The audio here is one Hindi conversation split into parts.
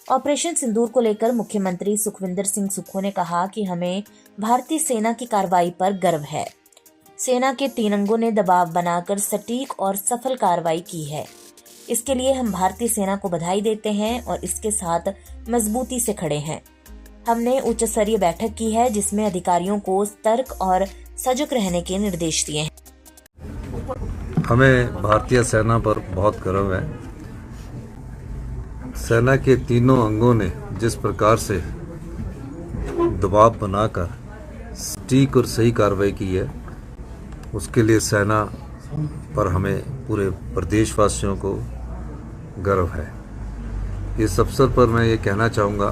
ऑपरेशन सिंदूर को लेकर मुख्यमंत्री सुखविंदर सिंह सुक्खू ने कहा कि हमें भारतीय सेना की कार्रवाई पर गर्व है। सेना के 3 अंगों ने दबाव बनाकर सटीक और सफल कार्रवाई की है। इसके लिए हम भारतीय सेना को बधाई देते हैं और इसके साथ मजबूती से खड़े हैं। हमने उच्च स्तरीय बैठक की है जिसमें अधिकारियों को सतर्क और सजग रहने के निर्देश दिए हैं। हमें भारतीय सेना पर बहुत गर्व है। सेना के तीनों अंगों ने जिस प्रकार से दबाव बनाकर सटीक और सही कार्रवाई की है, उसके लिए सेना पर हमें पूरे प्रदेशवासियों को गर्व है। इस अवसर पर मैं ये कहना चाहूँगा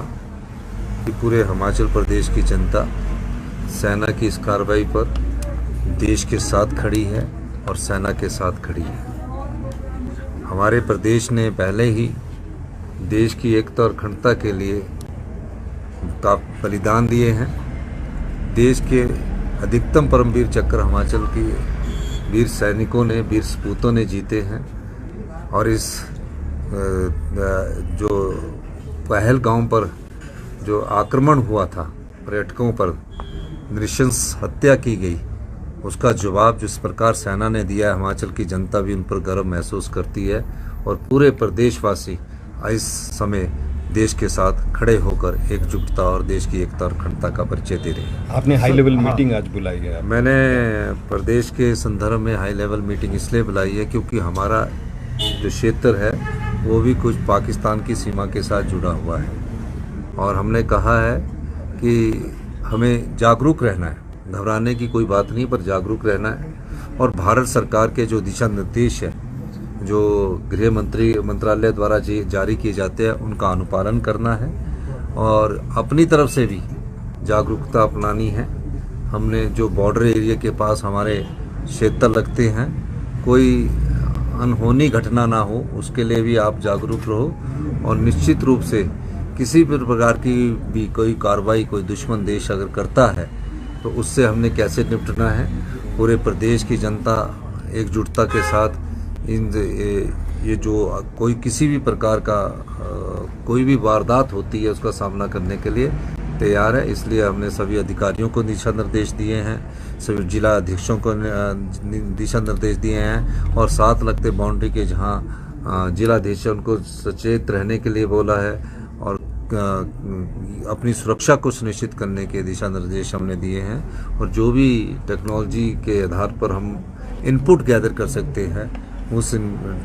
कि पूरे हिमाचल प्रदेश की जनता सेना की इस कार्रवाई पर देश के साथ खड़ी है और सेना के साथ खड़ी है। हमारे प्रदेश ने पहले ही देश की एकता और अखंडता के लिए बलिदान दिए हैं। देश के अधिकतम परमवीर चक्र हिमाचल की वीर सैनिकों ने, वीर सपूतों ने जीते हैं। और इस जो पहलगाम पर जो आक्रमण हुआ था, पर्यटकों पर नृशंस हत्या की गई, उसका जवाब जिस प्रकार सेना ने दिया है, हिमाचल की जनता भी उन पर गर्व महसूस करती है और पूरे प्रदेशवासी इस समय देश के साथ खड़े होकर एकजुटता और देश की एकता और अखंडता का परिचय दे रहे हैं। आपने हाई लेवल मीटिंग आज बुलाई है? मैंने प्रदेश के संदर्भ में हाई लेवल मीटिंग इसलिए बुलाई है क्योंकि हमारा जो क्षेत्र है वो भी कुछ पाकिस्तान की सीमा के साथ जुड़ा हुआ है और हमने कहा है कि हमें जागरूक रहना है। घबराने की कोई बात नहीं, पर जागरूक रहना है और भारत सरकार के जो दिशा निर्देश है, जो गृह मंत्रालय द्वारा जारी किए जाते हैं, उनका अनुपालन करना है और अपनी तरफ से भी जागरूकता अपनानी है। हमने जो बॉर्डर एरिया के पास हमारे क्षेत्र लगते हैं, कोई अनहोनी घटना ना हो, उसके लिए भी आप जागरूक रहो और निश्चित रूप से किसी भी प्रकार की भी कोई कार्रवाई कोई दुश्मन देश अगर करता है तो उससे हमने कैसे निपटना है। पूरे प्रदेश की जनता एकजुटता के साथ ये जो कोई किसी भी प्रकार का कोई भी वारदात होती है उसका सामना करने के लिए तैयार है। इसलिए हमने सभी अधिकारियों को दिशा निर्देश दिए हैं, सभी जिला अधीक्षकों को दिशा निर्देश दिए हैं और साथ लगते बाउंड्री के जहां जिला अधीक्षक उनको सचेत रहने के लिए बोला है और अपनी सुरक्षा को सुनिश्चित करने के दिशा निर्देश हमने दिए हैं। और जो भी टेक्नोलॉजी के आधार पर हम इनपुट गैदर कर सकते हैं, उस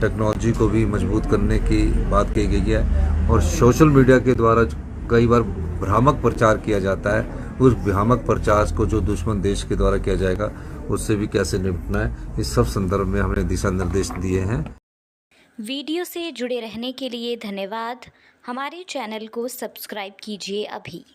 टेक्नोलॉजी को भी मजबूत करने की बात कही गई है। और सोशल मीडिया के द्वारा कई बार भ्रामक प्रचार किया जाता है, उस भ्रामक प्रचार को जो दुश्मन देश के द्वारा किया जाएगा उससे भी कैसे निपटना है, इस सब संदर्भ में हमने दिशा निर्देश दिए हैं। वीडियो से जुड़े रहने के लिए धन्यवाद। हमारे चैनल को सब्सक्राइब कीजिए अभी।